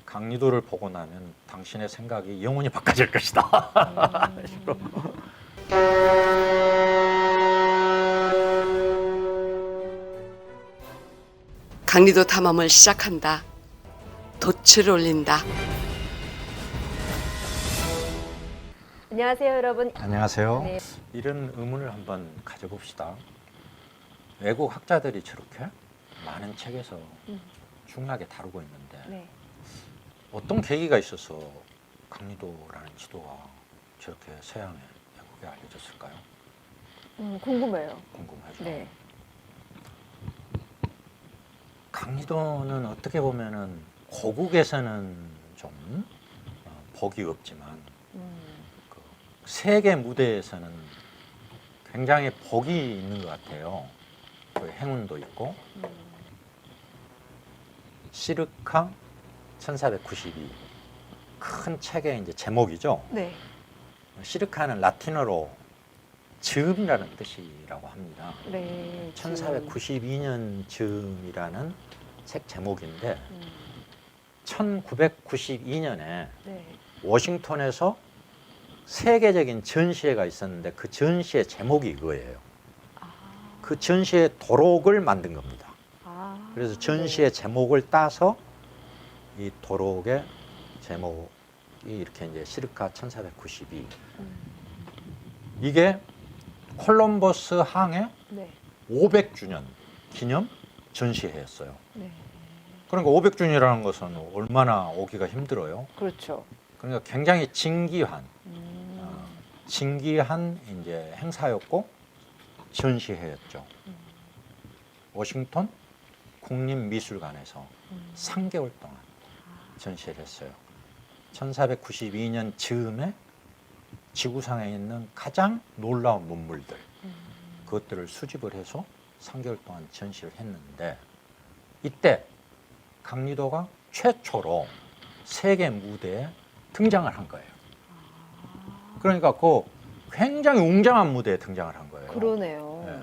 강리도를 보고 나면 당신의 생각이 영원히 바꿔질 것이다. 강리도 탐험을 시작한다. 돛을 올린다. 안녕하세요, 여러분. 안녕하세요. 네. 이런 의문을 한번 가져봅시다. 외국 학자들이 저렇게 많은 책에서 중요하게 다루고 있는데 네. 어떤 계기가 있어서 강리도라는 지도가 저렇게 서양의 외국에 알려졌을까요? 궁금해요. 궁금하죠. 네. 강리도는 어떻게 보면은 고국에서는 좀 복이 없지만 그 세계 무대에서는 굉장히 복이 있는 것 같아요. 그 행운도 있고 시르카 1492 큰 책의 이제 제목이죠. 네. 시르카는 라틴어로 즈음이라는 뜻이라고 합니다. 네. 1492년 즈음이라는 책 제목인데 1992년에 네. 워싱턴에서 세계적인 전시회가 있었는데 그 전시회 제목이 이거예요. 그 전시회 도록을 만든 겁니다. 그래서 전시회 제목을 따서 이 도록의 제목이 이렇게 이제 시르카 1492 이게 콜럼버스 항해 네. 500주년 기념 전시회였어요. 네. 그러니까 500주년이라는 것은 얼마나 오기가 힘들어요. 그렇죠. 그러니까 굉장히 진귀한 이제 행사였고 전시회였죠. 워싱턴 국립미술관에서 3개월 동안 전시를 했어요. 1492년 즈음에 지구상에 있는 가장 놀라운 문물들 그것들을 수집을 해서 3개월 동안 전시를 했는데 이때 강리도가 최초로 세계 무대에 등장을 한 거예요. 그러니까 그 굉장히 웅장한 무대에 등장을 한 거예요. 그러네요. 네.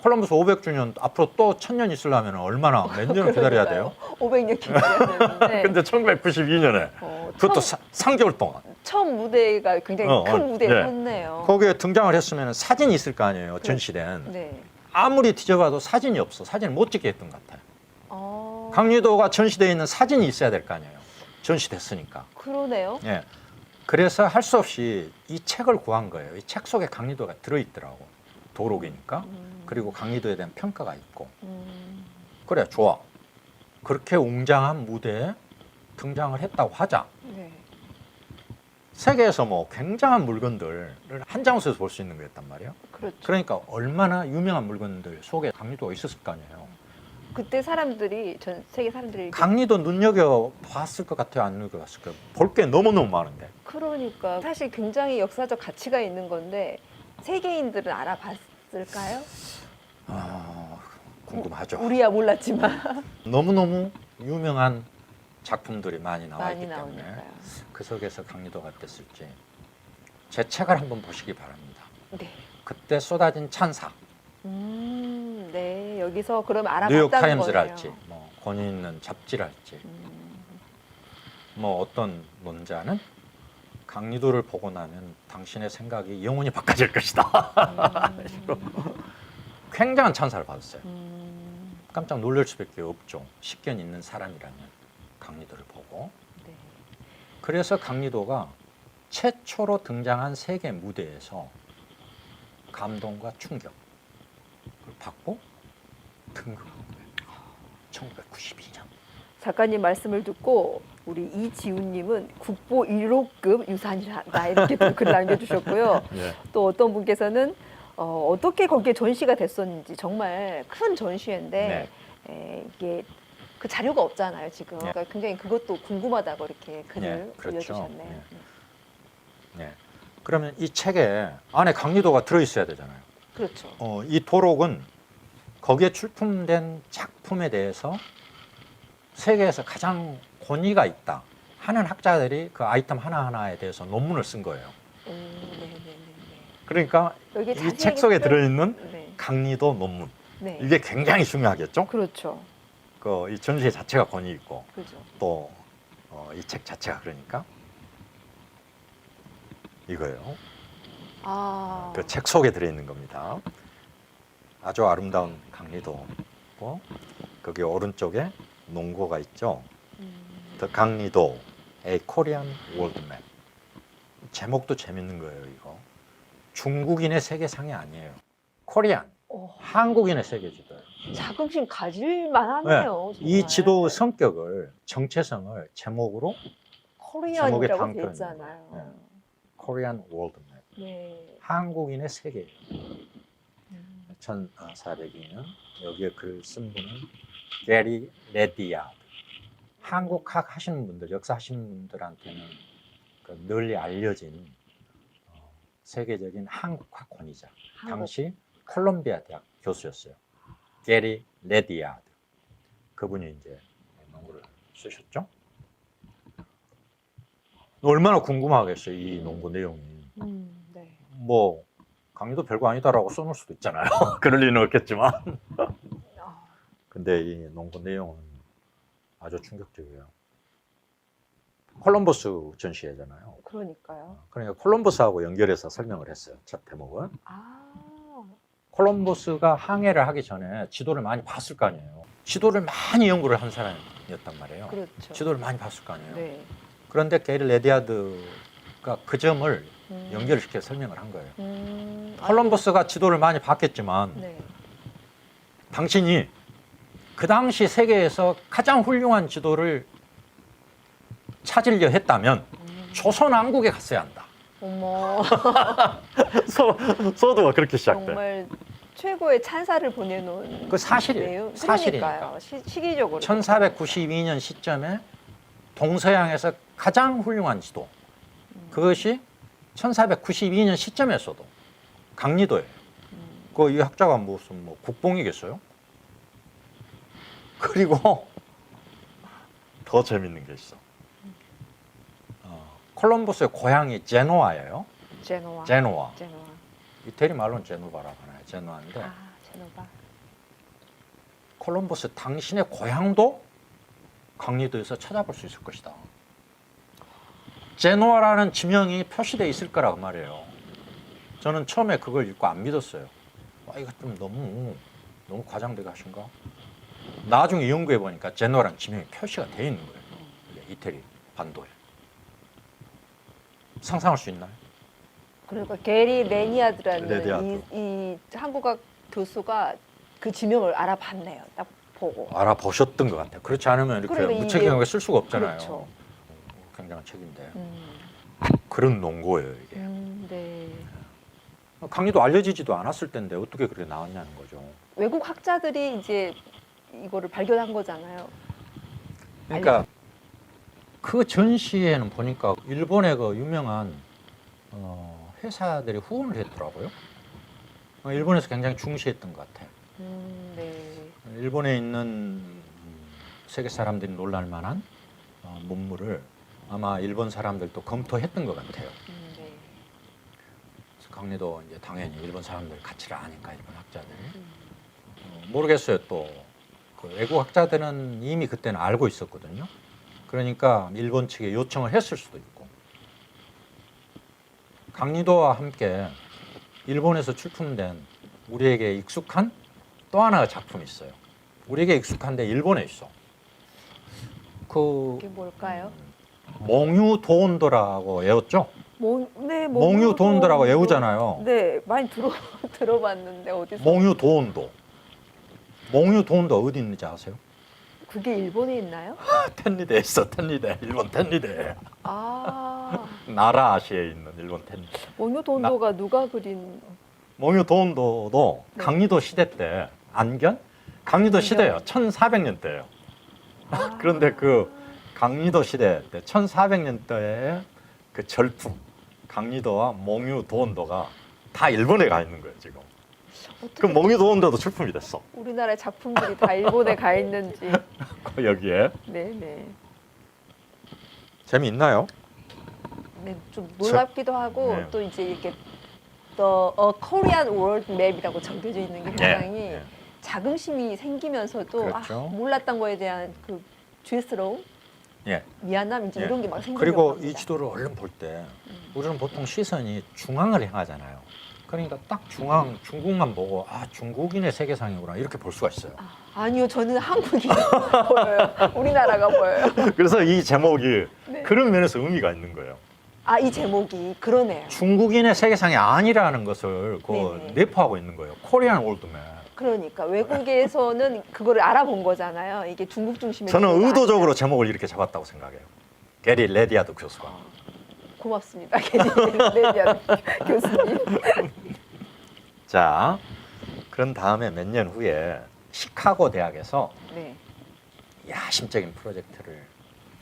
콜럼버스 500주년 앞으로 또 1000년 있으려면 얼마나 몇 년을 기다려야 돼요? 500년 기다려야 되는데. 근데 1992년에 그것도 3개월 동안 처음 무대가 굉장히 큰 무대였네요. 거기에 등장을 했으면 사진이 있을 거 아니에요. 전시된. 네. 아무리 뒤져봐도 사진이 없어. 사진을 못 찍게 했던 것 같아요. 어. 강리도가 전시되어 있는 사진이 있어야 될 거 아니에요. 전시됐으니까. 그러네요. 예. 그래서 할 수 없이 이 책을 구한 거예요. 이 책 속에 강리도가 들어있더라고. 도록이니까. 그리고 강리도에 대한 평가가 있고. 그래, 좋아. 그렇게 웅장한 무대에 등장을 했다고 하자. 네. 세계에서 뭐 굉장한 물건들을 한 장소에서 볼 수 있는 거였단 말이에요. 그렇죠. 그러니까 얼마나 유명한 물건들 속에 강리도가 있었을 거 아니에요. 그때 사람들이 전 세계 사람들이 강리도 눈여겨 봤을 것 같아요, 안 눈여겨봤을까요? 볼 게 너무너무 많은데. 그러니까 사실 굉장히 역사적 가치가 있는 건데 세계인들은 알아봤을까요? 궁금하죠. 우리야 몰랐지만 너무너무 유명한 작품들이 많이 나와 많이 있기 때문에 나오니까요. 그 속에서 강리도가 어땠을지 제 책을 한번 보시기 바랍니다. 네. 그때 쏟아진 찬사, 네. 여기서 그럼 알아봤다는 뉴욕 거네요. 타임즈랄지, 뭐 권위 있는 잡지랄지, 뭐 어떤 논자는 강리도를 보고 나면 당신의 생각이 영원히 바꿔질 것이다. 굉장한 찬사를 받았어요. 깜짝 놀랄 수밖에 없죠. 식견 있는 사람이라면 강리도를 보고. 네. 그래서 강리도가 최초로 등장한 세계 무대에서 감동과 충격을 받고 등극한 거예요. 1992년. 작가님 말씀을 듣고 우리 이지훈님은 국보 1호급 유산이다 이렇게 또 글을 남겨주셨고요. 네. 또 어떤 분께서는 어떻게 거기에 전시가 됐었는지 정말 큰 전시회인데 이게 그 자료가 없잖아요 지금. 네. 그러니까 굉장히 그것도 궁금하다고 이렇게 글을 네, 그렇죠. 올려주셨네요. 네. 네. 그러면 이 책에 안에 강리도가 들어있어야 되잖아요. 그렇죠. 이 도록은 거기에 출품된 작품에 대해서 세계에서 가장 권위가 있다 하는 학자들이 그 아이템 하나하나에 대해서 논문을 쓴 거예요. 네네네. 그러니까 여기 이 책 속에 들어있는 네. 강리도 논문 네. 이게 굉장히 중요하겠죠. 그렇죠. 이 전시회 자체가 권위 있고 그죠. 또 이 책 자체가 그러니까 이거예요. 아, 그 책 속에 들어있는 겁니다. 아주 아름다운 강리도고 거기 오른쪽에 농고가 있죠. The 강리도, A Korean World Map. 제목도 재밌는 거예요. 이거 중국인의 세계상이 아니에요. 코리안, 한국인의 세계지도예요. 자긍심 가질만 하네요. 이 정말. 지도 성격을 정체성을 제목으로 제목에 코리안이라고 돼 담겨 있잖아요. 있는 거예요. Korean World Map. 네. 한국인의 세계예요. 1402년 여기에 글 쓴 분은 게리 레디아드. 한국학 하시는 분들, 역사 하시는 분들한테는 널리 알려진 세계적인 한국학 권위자. 당시 콜롬비아 대학 교수였어요. 게리 레디아드. 그분이 이제 논문을 쓰셨죠. 얼마나 궁금하겠어요, 이 논문 내용이. 네. 뭐 강의도 별거 아니다라고 써놓을 수도 있잖아요. 그럴 리는 없겠지만. 근데 이 논문 내용은 아주 충격적이에요. 콜럼버스 전시회잖아요. 그러니까요. 그러니까 콜럼버스하고 연결해서 설명을 했어요. 첫 대목은. 아, 콜럼버스가 항해를 하기 전에 지도를 많이 봤을 거 아니에요. 지도를 많이 연구를 한 사람이었단 말이에요. 그렇죠. 지도를 많이 봤을 거 아니에요. 네. 그런데 게리 레디아드가 그 점을 연결시켜 설명을 한 거예요. 콜럼버스가 지도를 많이 봤겠지만 네. 당신이 그 당시 세계에서 가장 훌륭한 지도를 찾으려 했다면 조선왕국에 갔어야 한다. 어머, 소도가 그렇게 시작돼. 정말 최고의 찬사를 보내놓은 그 사실이에요. 내용. 사실이니까. 그러니까요. 시기적으로. 1492년 시점에 동서양에서 가장 훌륭한 지도. 그것이 1492년 시점에서도 강리도예요. 그 이 학자가 무슨 뭐 국뽕이겠어요? 그리고 더 재밌는 게 있어. 콜럼버스의 고향이 제노아예요. 제노아. 제노아. 제노아. 이태리 말로는 제노바라고 하나요? 제노아인데 아, 제노바. 콜럼버스 당신의 고향도 강리도에서 찾아볼 수 있을 것이다. 제노아라는 지명이 표시되어 있을 거라고 말이에요. 저는 처음에 그걸 읽고 안 믿었어요. 이거 좀 너무 과장되게 하신가? 나중에 연구해 보니까 제노아라는 지명이 표시가 되어 있는 거예요. 이태리 반도에. 상상할 수 있나요? 그러니까 게리 레니아드라는 레디아드. 이 한국학 교수가 그 지명을 알아봤네요. 딱 보고. 알아보셨던 것 같아요. 그렇지 않으면 이렇게 그러니까 무책임하게 쓸 수가 없잖아요. 그렇죠. 굉장한 책인데 음. 그런 논거예요 이게. 네. 강의도 알려지지도 않았을 텐데 어떻게 그렇게 나왔냐는 거죠. 외국 학자들이 이제 이거를 발견한 거잖아요. 그러니까 그 전시회는 보니까 일본의 그 유명한 회사들이 후원을 했더라고요. 일본에서 굉장히 중시했던 것 같아요. 네. 일본에 있는 세계 사람들이 놀랄 만한 문물을 아마 일본 사람들도 검토했던 것 같아요. 네. 강리도 이제 당연히 일본 사람들 가치를 아니까 일본 학자들이 모르겠어요. 또 그 외국 학자들은 이미 그때는 알고 있었거든요. 그러니까 일본 측에 요청을 했을 수도 있고 강리도와 함께 일본에서 출품된 우리에게 익숙한 또 하나의 작품이 있어요. 우리에게 익숙한데 일본에 있어. 그 이게 뭘까요? 몽유 도온도라고 외웠죠? 네, 몽유 도온도라고 외우잖아요. 네, 많이 들어봤는데 어디서? 몽유 도온도. 몽유 도온도 어디 있는지 아세요? 그게 일본에 있나요? 텐리대에 있어. 텐리대. 일본 텐리대. 아, 나라시에 있는 일본 텐리대. 원효돈도가 누가 그린? 몽유 도온도도 네. 강리도 시대 때 안견? 강리도 시대예요. 1400년대예요. 아. 그런데 그 강리도 시대 때 1400년대에 그 절품 강리도와 몽유 도온도가 다 일본에 가 있는 거예요, 지금. 어떻게 그 몽유 도온도도 출품이 됐어. 우리나라의 작품들이 다 일본에 가 있는지. 여기에. 네, 네. 재미있나요? 네, 좀 놀랍기도 하고 네. 또 이제 이렇게 The Korean World Map이라고 적혀져 있는 게 굉장히 네. 자긍심이 생기면서도 그렇죠. 몰랐던 거에 대한 그 죄스러움 예. 미얀남 이제 예. 이런 게 막 생기려고 그리고 합니다. 이 지도를 얼른 볼 때 우리는 보통 시선이 중앙을 향하잖아요. 그러니까 딱 중앙 중국만 보고 아 중국인의 세계상이구나 이렇게 볼 수가 있어요. 아니요, 저는 한국이 보여요. 우리나라가 보여요. 그래서 이 제목이 네. 그런 면에서 의미가 있는 거예요. 아, 이 제목이 그러네요. 중국인의 세계상이 아니라는 것을 네네. 내포하고 있는 거예요. 코리안 올드맨. 그러니까 외국에서는 그거를 알아본 거잖아요. 이게 중국 중심의 저는 지도가 의도적으로 아니라. 제목을 이렇게 잡았다고 생각해요. 게리 레디아드 교수가. 고맙습니다. 레디아 교수님. 자, 그런 다음에 몇 년 후에 시카고 대학에서 네. 야심적인 프로젝트를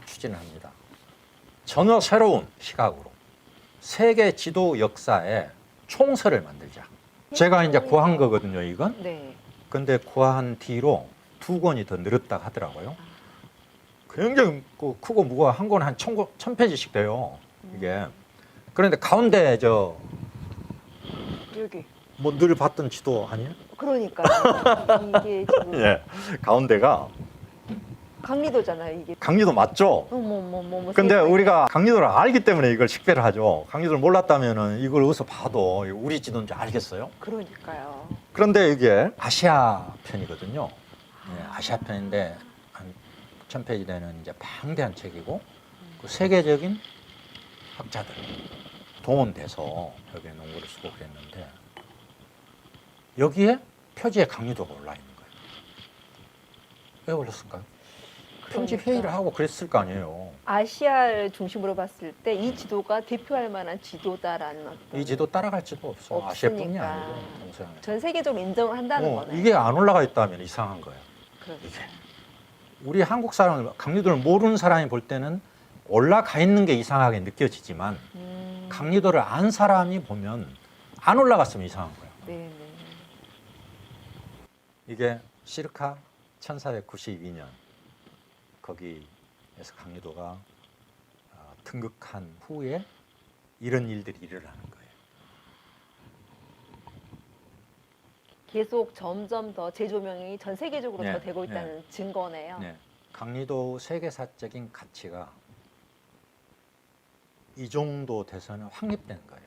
추진합니다. 전혀 새로운 시각으로 세계 지도 역사에 총서를 만들자. 제가 이제 구한 거거든요, 이건. 네. 근데 구한 뒤로 2권이 더 늘었다 하더라고요. 굉장히 크고 무거워. 한 권에 한 1000페이지씩 돼요, 이게. 그런데 가운데 여기. 뭐 늘 봤던 지도 아니에요? 그러니까 이게 지금 예. 가운데가 강리도잖아요. 이게. 강리도 맞죠? 뭐. 근데 세상에. 우리가 강리도를 알기 때문에 이걸 식별을 하죠. 강리도를 몰랐다면은 이걸 어디서 봐도 우리 지도인 줄 알겠어요? 그러니까요. 그런데 이게 아시아 편이거든요. 예, 아시아 편인데 한 1000페이지 되는 이제 방대한 책이고 그 세계적인 학자들 동원돼서 여기에 논문을 쓰고 그랬는데 여기에 표지에 강리도가 올라 있는 거예요. 왜 올렸을까요? 편집 그러니까. 회의를 하고 그랬을 거 아니에요. 아시아를 중심으로 봤을 때 이 지도가 대표할 만한 지도다라는 어떤 이 지도 따라갈 지도 없어. 아시아뿐이 없으니까. 아니고 동서양에서. 전 세계적으로 인정을 한다는 거네요. 이게 안 올라가 있다면 이상한 거예요. 그러니까. 이게 우리 한국 사람 강리도를 모르는 사람이 볼 때는 올라가 있는 게 이상하게 느껴지지만 강리도를 안 사람이 보면 안 올라갔으면 이상한 거예요. 네네. 이게 시르카 1492년 거기에서 강리도가 등극한 후에 이런 일들이 일어나는 거예요. 계속 점점 더 재조명이 전 세계적으로 네, 더 되고 있다는 증거네요. 네. 강리도 세계사적인 가치가 이 정도 돼서는 확립된 거예요.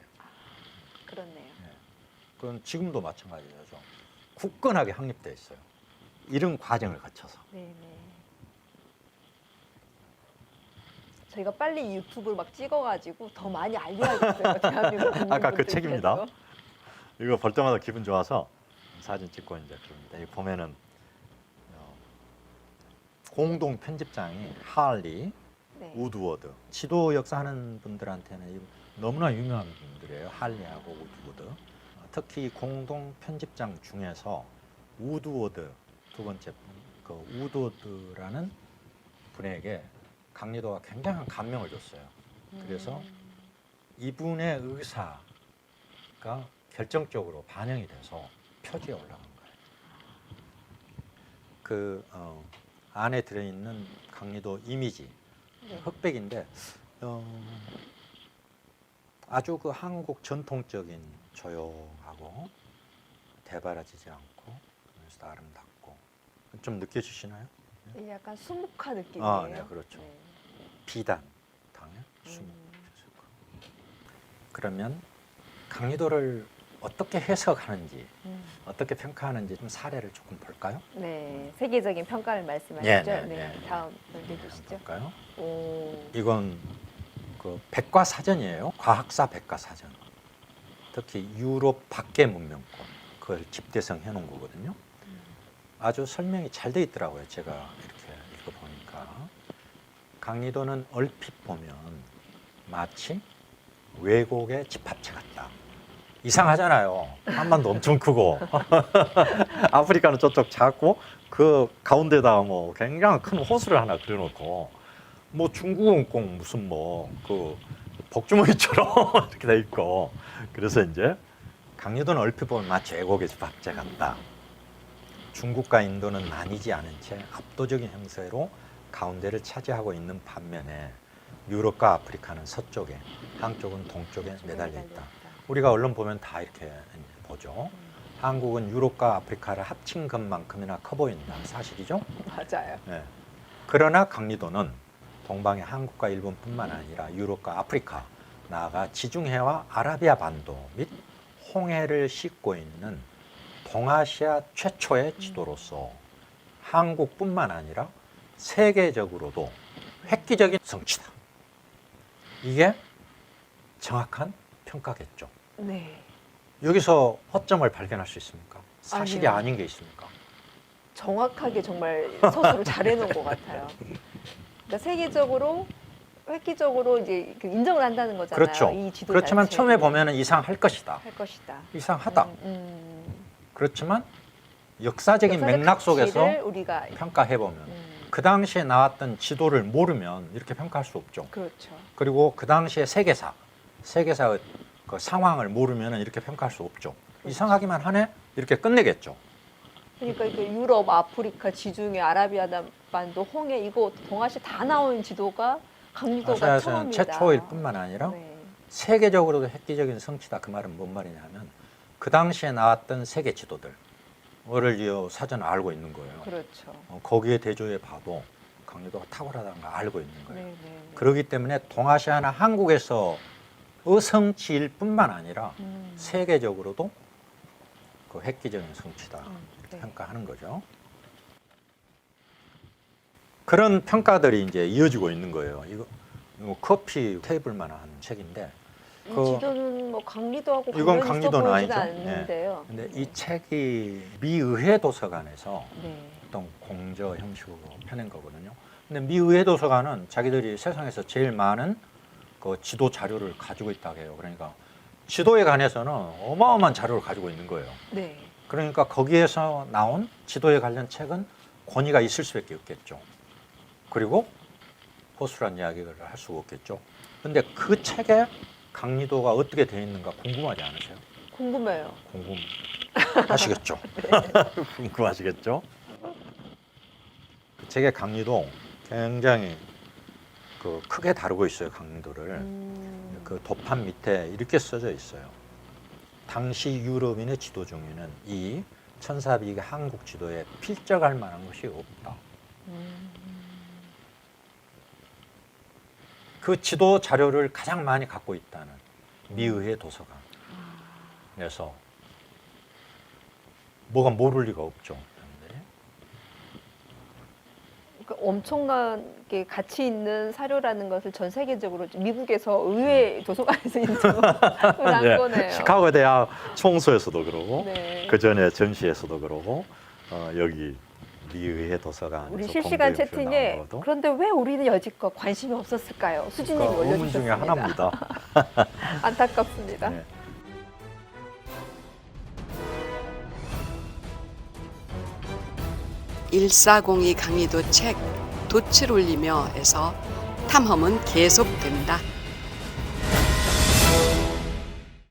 그렇네요. 그건 지금도 마찬가지죠. 굳건하게 확립돼 있어요. 이런 과정을 거쳐서. 네네. 저희가 빨리 이 유튜브를 막 찍어가지고 더 많이 알려야겠어요. 대한민국 아까 그 국민분들께서. 책입니다. 이거 볼 때마다 기분 좋아서 사진 찍고 이제 그럽니다. 여기 보면은 공동 편집장이 할리 네. 우드워드. 지도 역사하는 분들한테는 너무나 유명한 분들이에요. 할리하고 우드워드. 특히 공동 편집장 중에서 우드워드 두 번째 분, 그 우드워드라는 분에게 강리도가 굉장한 감명을 줬어요. 그래서 이분의 의사가 결정적으로 반영이 돼서 표지에 올라간 거예요. 그 안에 들어있는 강리도 이미지 네. 흑백인데 아주 그 한국 전통적인 조용하고 대바라지지 않고 그래서 아름답고 좀 느껴지시나요? 이게 약간 수묵화 느낌이에요. 아, 네, 그렇죠. 네. 비단, 당연, 수묵. 그러면 강리도를 어떻게 해석하는지, 어떻게 평가하는지 좀 사례를 조금 볼까요? 네, 세계적인 평가를 말씀하시죠. 네, 네, 네, 네. 다음 넘겨주시죠. 볼까요? 오, 이건 그 백과사전이에요. 과학사 백과사전. 특히 유럽 밖의 문명권 그걸 집대성 해놓은 거거든요. 아주 설명이 잘 돼 있더라고요. 제가 이렇게 읽어보니까 강리도는 얼핏 보면 마치 외국의 집합체 같다. 이상하잖아요. 한반도 엄청 크고 아프리카는 저쪽 작고 그 가운데다가 뭐 굉장히 큰 호수를 하나 그려놓고 뭐 중국은 꼭 무슨 뭐 그 복주머니처럼 이렇게 돼 있고 그래서 이제 강리도는 얼핏 보면 마치 외국의 집합체 같다. 중국과 인도는 나뉘지 않은 채 압도적인 형세로 가운데를 차지하고 있는 반면에 유럽과 아프리카는 서쪽에, 한쪽은 동쪽에 매달려 있다. 우리가 언론 보면 다 이렇게 보죠. 한국은 유럽과 아프리카를 합친 것만큼이나 커 보인다. 사실이죠? 맞아요. 네. 그러나 강리도는 동방의 한국과 일본뿐만 아니라 유럽과 아프리카, 나아가 지중해와 아라비아 반도 및 홍해를 씻고 있는 동아시아 최초의 지도로서 한국뿐만 아니라 세계적으로도 획기적인 성취다. 이게 정확한 평가겠죠. 네. 여기서 허점을 발견할 수 있습니까? 사실이 아니요. 아닌 게 있습니까? 정확하게 정말 서술을 잘 해놓은 것 같아요. 그러니까 세계적으로 획기적으로 이제 그 인정을 한다는 거잖아요. 그렇죠. 이 지도 그렇지만 자체를. 처음에 보면은 이상할 것이다. 할 것이다. 이상하다. 그렇지만 역사적인 역사적 맥락 속에서 가치를 우리가 평가해 보면 그 당시에 나왔던 지도를 모르면 이렇게 평가할 수 없죠. 그렇죠. 그리고 그 당시의 세계사의 그 상황을 모르면 이렇게 평가할 수 없죠. 그렇죠. 이상하기만 하네? 이렇게 끝내겠죠. 그러니까 이게 유럽, 아프리카, 지중해, 아라비아 반도, 홍해 이거 동아시아 다 나온 지도가 강리도가 아시아에서는 처음이다. 최초일 뿐만 아니라 네. 세계적으로도 획기적인 성취다. 그 말은 뭔 말이냐면 그 당시에 나왔던 세계 지도들 를 이 사전을 알고 있는 거예요. 그렇죠. 거기에 대조해 봐도 강리도가 탁월하다는 걸 알고 있는 거예요. 네, 네, 네. 그렇기 때문에 동아시아나 한국에서 성취일 뿐만 아니라 세계적으로도 그 획기적인 성취다 이렇게 네. 평가하는 거죠. 그런 평가들이 이제 이어지고 있는 거예요. 이거 커피 테이블만 한 책인데 이 지도는 뭐 강리도하고 이건 관련이 있어 강리도는 보이지는 아니죠. 않는데요. 근데 네. 이 책이 미의회 도서관에서 네. 어떤 공저 형식으로 펴낸 거거든요. 근데 미의회 도서관은 자기들이 세상에서 제일 많은 그 지도 자료를 가지고 있다고 해요. 그러니까 지도에 관해서는 어마어마한 자료를 가지고 있는 거예요. 네. 그러니까 거기에서 나온 지도에 관련 책은 권위가 있을 수밖에 없겠죠. 그리고 허술한 이야기를 할 수가 없겠죠. 근데 그 책에 강리도가 어떻게 되어 있는가 궁금하지 않으세요? 궁금해요. 궁금하시겠죠? 궁금하시겠죠? 그 책의 강리도 굉장히 그 크게 다루고 있어요. 강리도를. 그 도판 밑에 이렇게 써져 있어요. 당시 유럽인의 지도 중에는 이 1400의 한국 지도에 필적할 만한 것이 없다. 그 지도 자료를 가장 많이 갖고 있다는 미의회 도서관. 그래서 뭐가 모를 리가 없죠. 그러니까 엄청나게 가치 있는 사료라는 것을 전 세계적으로 미국에서 의회 도서관에서 인정을 한 거네요. 시카고 대학 총소에서도 그러고 네. 그 전에 전시에서도 그러고 여기 미의회 도서관에서 우리 실시간 공개표 채팅에 나온 것도 그런데 왜 우리는 여지껏 관심이 없었을까요? 수진님이 그 의문 중에 올려주셨습니다. 하나입니다. 안타깝습니다. 네. (1402) 강리도 책 돛을 올리며에서 탐험은 계속된다.